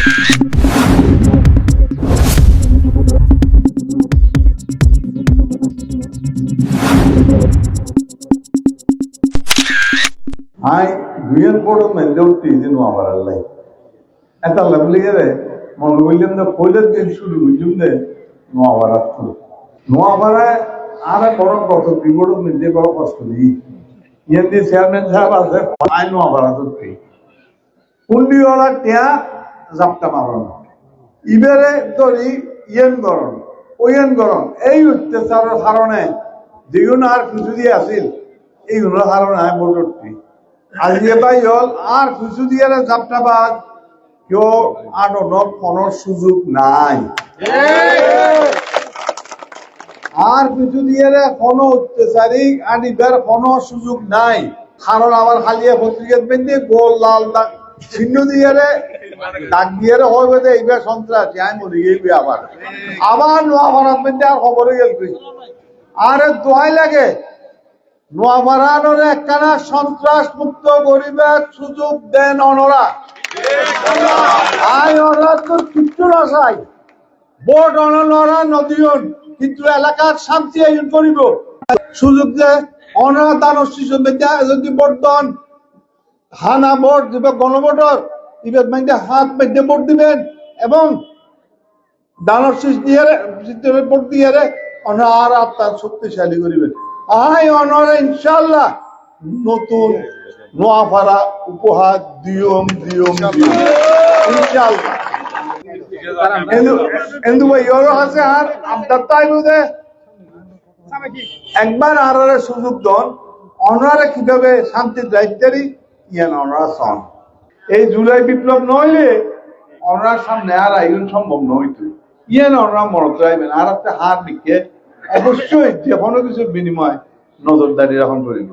I duyan podo mello tizin wabarallai eta lamligere mon William the poilet din shuru jumde wabarattu wabara ara koron koto bigodo minde ba kostuli yendi chairman sahab ase fine wabarattu kundi ola tia zapta maron ibere tori yen goron oyen goron ei অত্যাচারের কারণে যেগুলো আর কিছু দিয়ে আছিল এইগুলোর কারণে আমি বলছি আজকে ভাই হল আর কিছু দিয়ে যাত্রাবাদ কেউ আনন্দ কোনোর সুযোগ নাই আর কিছু দিয়ে কোনো অত্যাচারী আনিবার কোনো সুযোগ নাই কারণ আমার খালিয়া পত্রিকা বেঁধে গোল লাল দাগ চিহ্ন দিয়ে ডাক দিয়ে হবে যে এইবার সন্ত্রাসী আমি মনে গেবি আবার নোয়াপাড়ার বেঁধে আর খবরে গেল আরে দোয়াই লাগে নোয়াপাড়ানোর একখানা সন্ত্রাস মুক্ত গরিবের সুযোগ দেন অনরা আই ওরা তো কিচ্ছু না চাই ভোট অনরা নদীয়ন কিন্তু এলাকার শান্তি আয়োজন করিব সুযোগ যে অনরা দানব শিশু যদি ভোট দেন হানা ভোট দিবে গণভোটর ইবেদ মাইন্ডে হাত বেঁধে ভোট দিবেন এবং দানব শিশু দিয়ে ভোট দিয়ে অনরা আর আপনার শক্তিশালী করিবেন আই অনরা ইনশাল্লাহ নতুন নোয়াপাড়া উপহার দিয়ম ইনশাল্লাহ এন্দু ভাই ওর কাছে আর আপনার তাই বুঝে একবার আর সুযোগ দন অনরা কিভাবে শান্তির দায়িত্বারি ইয়ান অনরা সন এই জুলাই বিপ্লব নইলে অনরার সামনে আর আয়োজন সম্ভব নইত ইয়ান অনরা মরত রাখবেন আর একটা হার দিকে অবশ্যই যে কোনো কিছুর বিনিময় নজরদারি রাখন করিব